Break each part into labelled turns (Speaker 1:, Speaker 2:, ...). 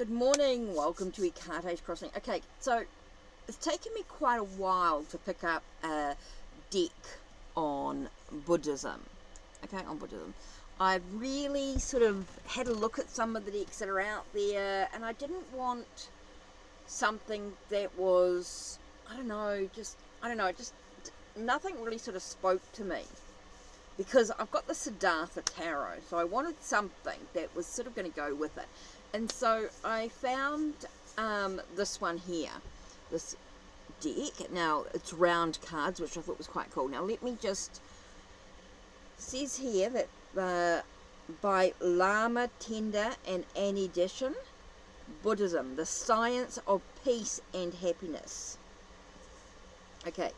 Speaker 1: Good morning, welcome to Ekate's Crossing. Okay, so it's taken me quite a while to pick up a deck on Buddhism. I've really sort of had a look at some of the decks that are out there, and I didn't want something that was, just nothing really sort of spoke to me. Because I've got the Siddhartha Tarot, so I wanted something that was sort of going to go with it. And so I found this one here, this deck. Now, it's round cards, which I thought was quite cool. Now, let me just... It says here that by Lama Tenda and Annie Dishon, Buddhism, the Science of Peace and Happiness. Okay.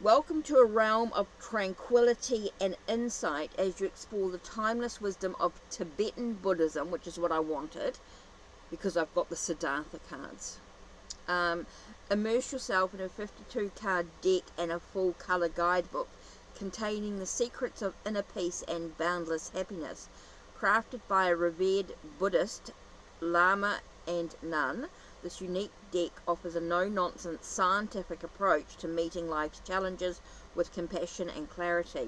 Speaker 1: Welcome to a realm of tranquility and insight as you explore the timeless wisdom of Tibetan Buddhism, which is what I wanted, because I've got the Siddhartha cards. Immerse yourself in a 52-card deck and a full colour guidebook containing the secrets of inner peace and boundless happiness. Crafted by a revered Buddhist, Lama and nun, this unique deck offers a no-nonsense scientific approach to meeting life's challenges with compassion and clarity.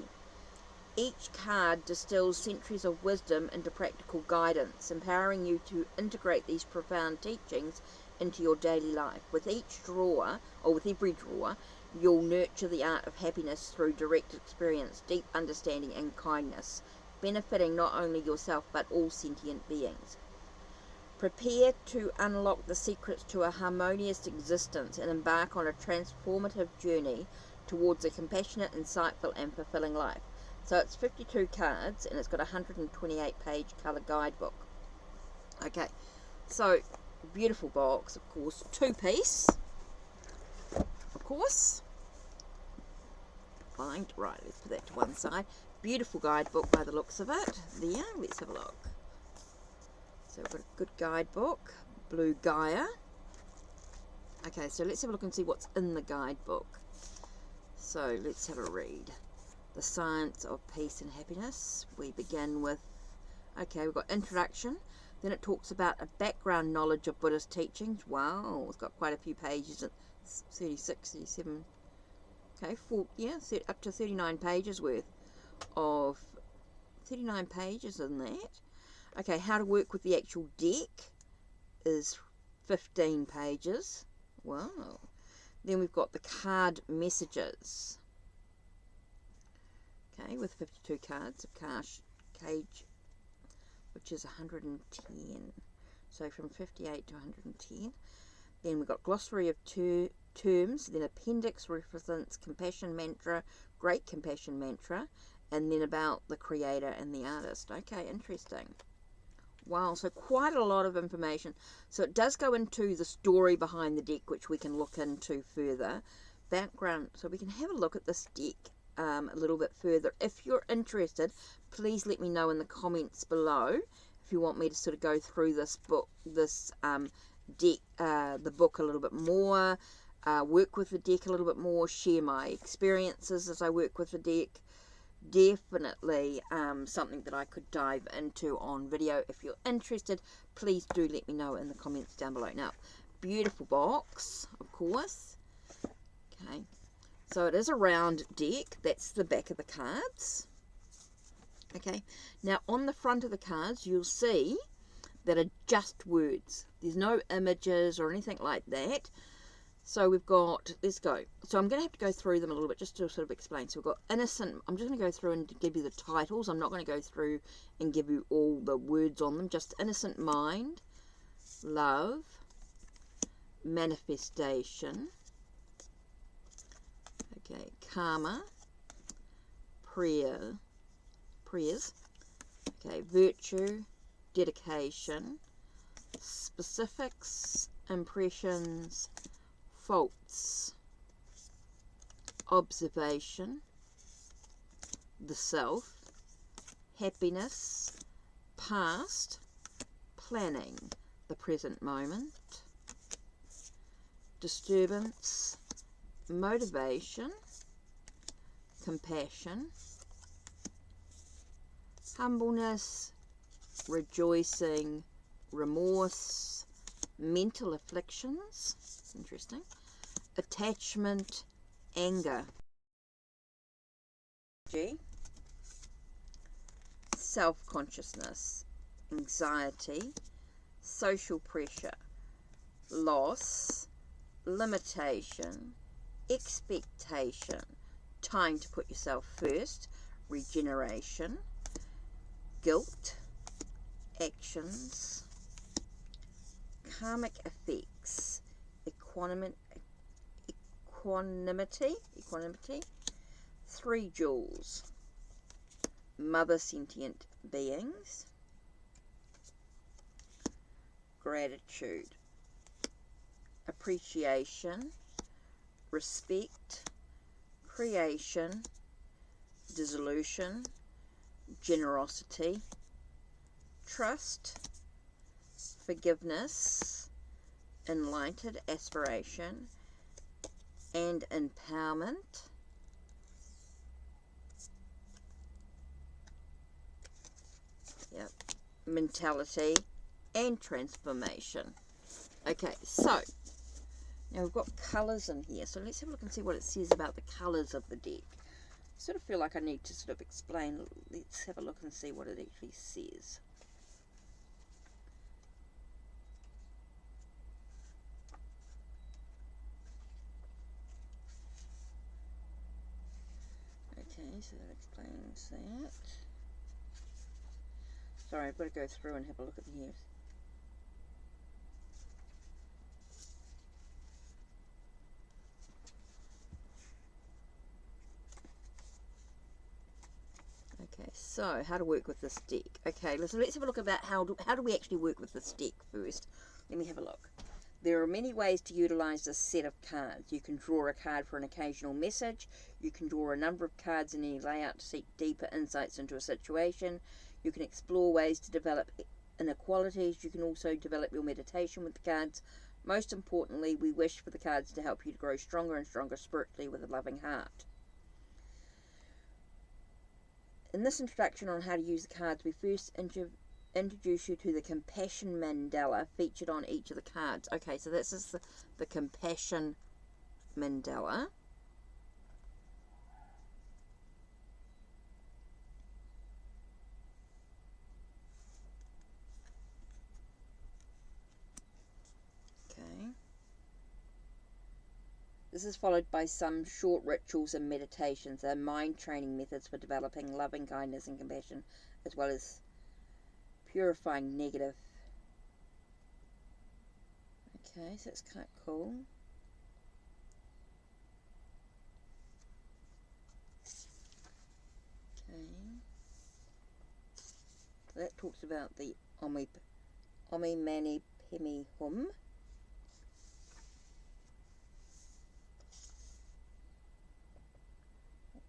Speaker 1: Each card distills centuries of wisdom into practical guidance, empowering you to integrate these profound teachings into your daily life. With every drawer, you'll nurture the art of happiness through direct experience, deep understanding and kindness, benefiting not only yourself but all sentient beings. Prepare to unlock the secrets to a harmonious existence and embark on a transformative journey towards a compassionate, insightful and fulfilling life. So it's 52 cards and it's got a 128-page colour guidebook. Okay, so beautiful box, of course, 2-piece, of course. Fine, right, let's put that to one side. Beautiful guidebook by the looks of it. There, let's have a look. So we've got a good guidebook, Blue Gaia. Okay, so let's have a look and see what's in the guidebook. So let's have a read. The Science of Peace and Happiness. We begin with, okay, we've got introduction. Then it talks about a background knowledge of Buddhist teachings. Wow, it's got quite a few pages, 36, 37, okay, up to 39 pages worth of, 39 pages in that. Okay, how to work with the actual deck is 15 pages. Wow. Then we've got the card messages. Okay, with 52 cards, a cage, which is 110. So from 58 to 110. Then we've got glossary of terms. Then appendix represents compassion mantra, great compassion mantra. And then about the creator and the artist. Okay, interesting. Wow, so quite a lot of information. So it does go into the story behind the deck, which we can look into further. Background, so we can have a look at this deck a little bit further. If you're interested, please let me know in the comments below if you want me to sort of go through this book, deck, the book a little bit more, work with the deck a little bit more, share my experiences as I work with the deck. Definitely something that I could dive into on video. If you're interested, please do let me know in the comments down below. Now, beautiful box, of course. Okay, so it is a round deck. That's the back of the cards. Okay, now on the front of the cards, you'll see that are just words. There's no images or anything like that. So we've got, let's go. So I'm going to have to go through them a little bit just to sort of explain. So we've got innocent, I'm just going to go through and give you the titles. I'm not going to go through and give you all the words on them. Just innocent mind, love, manifestation, okay, karma, prayers, okay, virtue, dedication, specifics, impressions, faults, observation, the self, happiness, past, planning, the present moment, disturbance, motivation, compassion, humbleness, rejoicing, remorse, mental afflictions, interesting, attachment, anger, self-consciousness, anxiety, social pressure, loss, limitation, expectation, time to put yourself first, regeneration, guilt, actions, karmic effects, equanimity, 3 jewels, mother sentient beings, gratitude, appreciation, respect, creation, dissolution, generosity, trust, forgiveness, enlightened aspiration, and empowerment. Yep. Mentality and transformation. Okay, so now we've got colours in here, so let's have a look and see what it says about the colours of the deck. I sort of feel like I need to sort of explain. Let's have a look and see what it actually says. Okay, so that explains that. Sorry, I've got to go through and have a look at the here. Okay, so how to work with this deck. Okay, let's have a look about how do we actually work with this deck first. Let me have a look. There are many ways to utilize this set of cards. You can draw a card for an occasional message. You can draw a number of cards in any layout to seek deeper insights into a situation. You can explore ways to develop inequalities. You can also develop your meditation with the cards. Most importantly, we wish for the cards to help you to grow stronger and stronger spiritually with a loving heart. In this introduction on how to use the cards, we first introduce you to the compassion mandala featured on each of the cards. Okay, so this is the compassion mandala. Okay. This is followed by some short rituals and meditations. They're mind training methods for developing loving kindness and compassion, as well as purifying negative. Okay, so it's quite cool. Okay. So that talks about the Omi Mani Pemi Hum.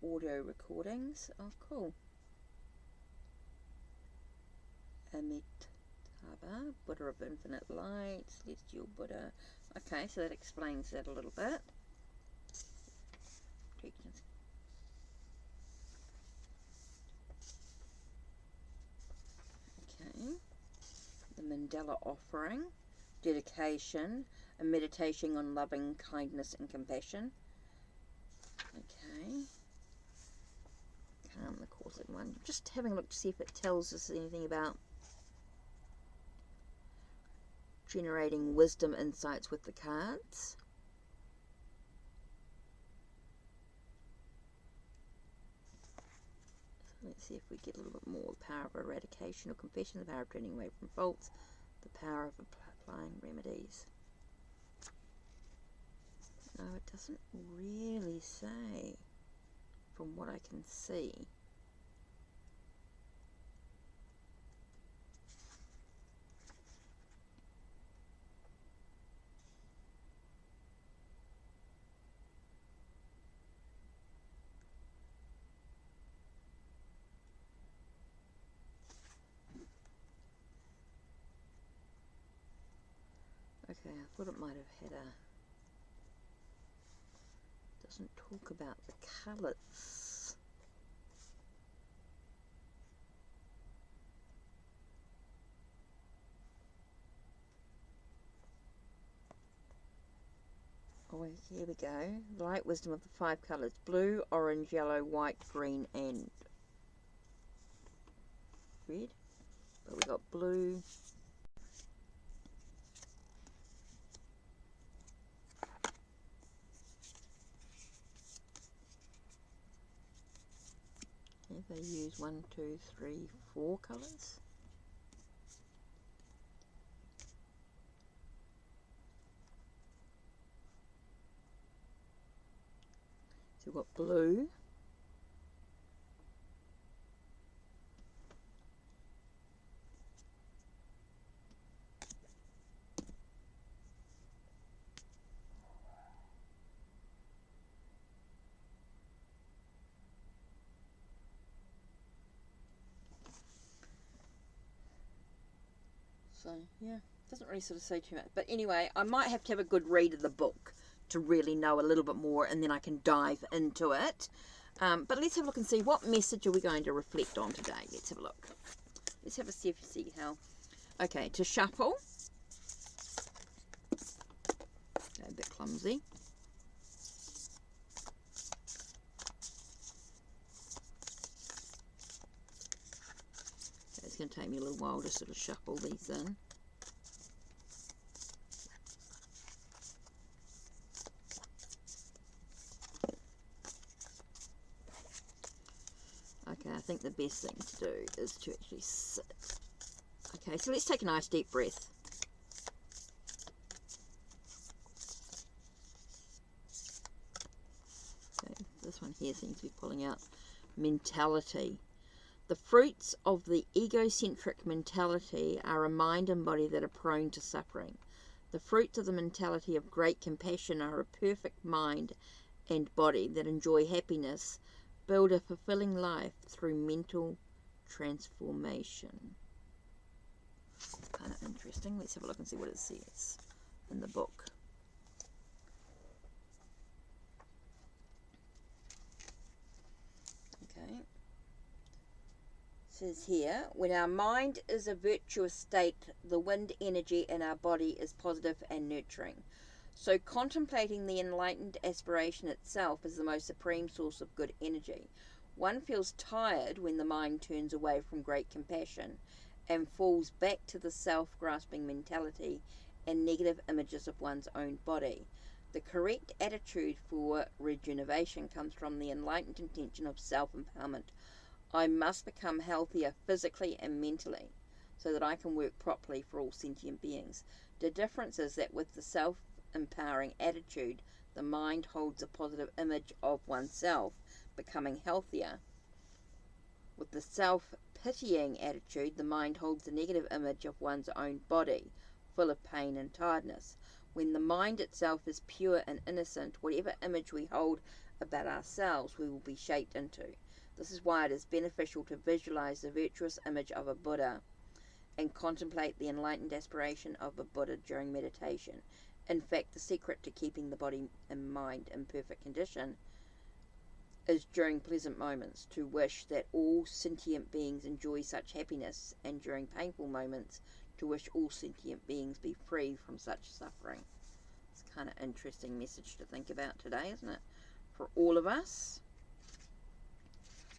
Speaker 1: Audio recordings. Oh, cool. Amitabha, Buddha of Infinite Light, Celestial Buddha. Okay, so that explains that a little bit. Okay. The Mandala Offering, dedication, and meditation on loving kindness and compassion. Okay. The corset one. Just having a look to see if it tells us anything about generating wisdom insights with the cards. So let's see if we get a little bit more. The power of eradication or compassion, the power of turning away from faults, the power of applying remedies. No, it doesn't really say from what I can see. Okay, I thought it might have had a... Doesn't talk about the colours. here we go. The light wisdom of the 5 colours. Blue, orange, yellow, white, green and red. But we got blue. Here they use 1, 2, 3, 4 colours. So we've got blue, so yeah, doesn't really sort of say too much. But anyway, I might have to have a good read of the book to really know a little bit more, and then I can dive into it. But let's have a look and see what message are we going to reflect on today. Let's have a look. Let's have a see how. Okay, to shuffle. Okay, a bit clumsy. Okay, it's going to take me a little while to sort of shuffle these in. Okay, I think the best thing to do is to actually sit. Okay, so let's take a nice deep breath. Okay, this one here seems to be pulling out mentality. The fruits of the egocentric mentality are a mind and body that are prone to suffering. The fruits of the mentality of great compassion are a perfect mind and body that enjoy happiness, build a fulfilling life through mental transformation. Kind of interesting. Let's have a look and see what it says in the book. Okay. It says here, when our mind is a virtuous state, the wind energy in our body is positive and nurturing. So contemplating the enlightened aspiration itself is the most supreme source of good energy. One feels tired when the mind turns away from great compassion and falls back to the self-grasping mentality and negative images of one's own body. The correct attitude for rejuvenation comes from the enlightened intention of self-empowerment. I must become healthier physically and mentally so that I can work properly for all sentient beings. The difference is that with the self-empowering attitude, the mind holds a positive image of oneself, becoming healthier. With the self-pitying attitude, the mind holds a negative image of one's own body, full of pain and tiredness. When the mind itself is pure and innocent, whatever image we hold about ourselves, we will be shaped into. This is why it is beneficial to visualize the virtuous image of a Buddha and contemplate the enlightened aspiration of a Buddha during meditation. In fact, the secret to keeping the body and mind in perfect condition is during pleasant moments to wish that all sentient beings enjoy such happiness, and during painful moments to wish all sentient beings be free from such suffering. It's kind of interesting message to think about today, isn't it? For all of us,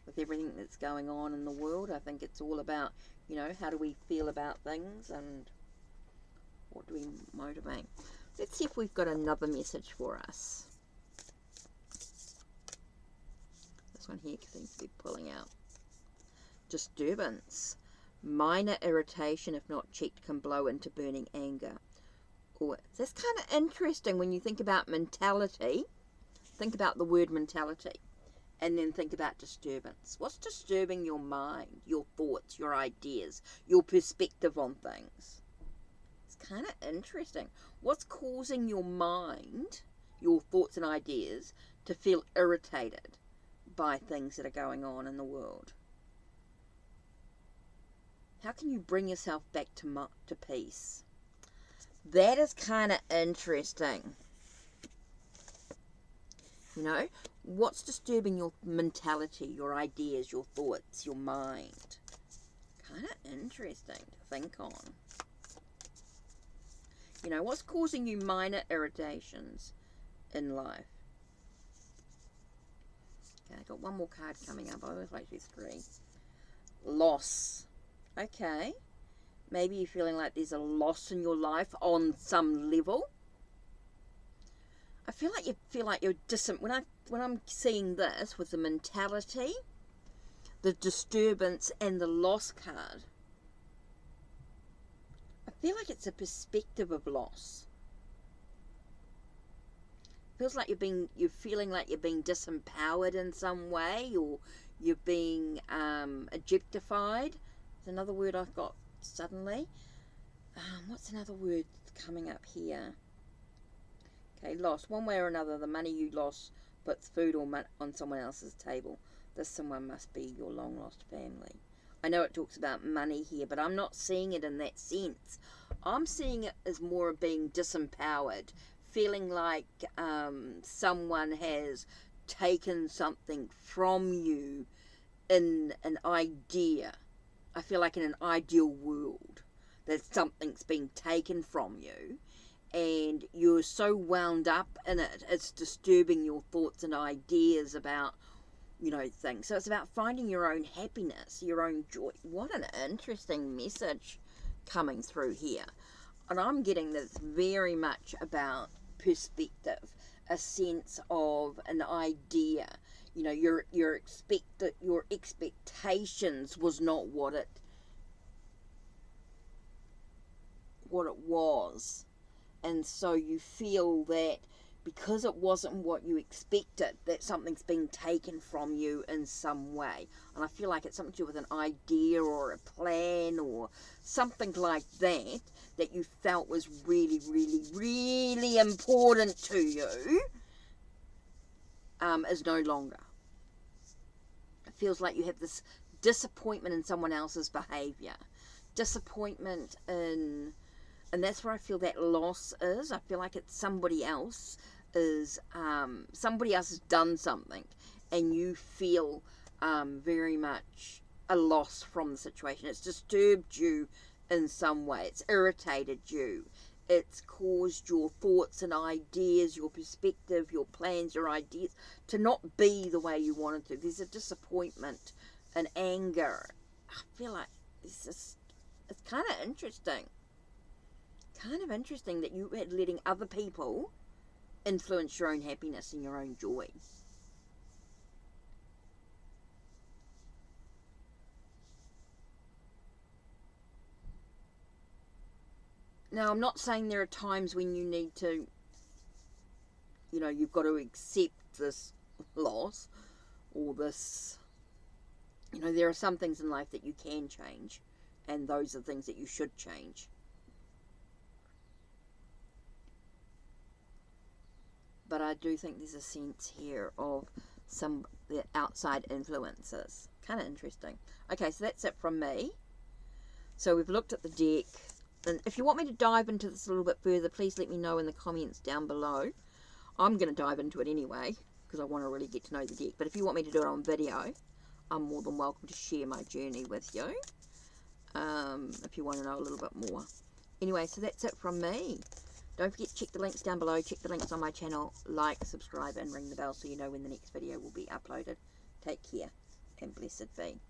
Speaker 1: with everything that's going on in the world, I think it's all about, you know, how do we feel about things and what do we motivate. Let's see if we've got another message for us. This one here seems to be pulling out. Disturbance. Minor irritation, if not checked, can blow into burning anger. Or that's kind of interesting when you think about mentality. Think about the word mentality. And then think about disturbance. What's disturbing your mind, your thoughts, your ideas, your perspective on things? It's kind of interesting. What's causing your mind, your thoughts and ideas, to feel irritated by things that are going on in the world? How can you bring yourself back to peace? That is kind of interesting. You know, what's disturbing your mentality, your ideas, your thoughts, your mind? Kind of interesting to think on. You know, what's causing you minor irritations in life. Okay, I got one more card coming up. I always like to do 3. Loss. Okay. Maybe you're feeling like there's a loss in your life on some level. I feel like you're distant. When I'm seeing this with the mentality, the disturbance, and the loss card, I feel like it's a perspective of loss. It feels like you're feeling like you're being disempowered in some way, or you're being objectified. There's another word I've got suddenly. What's another word coming up here? Okay, loss. One way or another, the money you lost puts food on someone else's table. This someone must be your long-lost family. I know it talks about money here, but I'm not seeing it in that sense. I'm seeing it as more of being disempowered, feeling like someone has taken something from you in an idea. I feel like in an ideal world that something's being taken from you, and you're so wound up in it, it's disturbing your thoughts and ideas about, things. So it's about finding your own happiness, your own joy. What an interesting message coming through here. And I'm getting this very much about perspective, a sense of an idea. Your expectations was not what it was. And so you feel that because it wasn't what you expected, that something's been taken from you in some way. And I feel like it's something to do with an idea or a plan or something like that you felt was really, really, really important to you, is no longer. It feels like you have this disappointment in someone else's behavior, disappointment in... And that's where I feel that loss is. I feel like it's somebody else has done something, and you feel very much a loss from the situation. It's disturbed you in some way. It's irritated you. It's caused your thoughts and ideas, your perspective, your plans, your ideas to not be the way you wanted to. There's a disappointment, an anger. I feel like it's kind of interesting. Kind of interesting that you had letting other people influence your own happiness and your own joy. Now, I'm not saying there are times when you need to, you've got to accept this loss or this, there are some things in life that you can change, and those are things that you should change. But I do think there's a sense here of some the outside influences. Kind of interesting. Okay, so that's it from me. So we've looked at the deck. And if you want me to dive into this a little bit further, please let me know in the comments down below. I'm going to dive into it anyway, because I want to really get to know the deck. But if you want me to do it on video, I'm more than welcome to share my journey with you. If you want to know a little bit more. Anyway, so that's it from me. Don't forget to check the links down below, check the links on my channel, like, subscribe, and ring the bell so you know when the next video will be uploaded. Take care, and blessed be.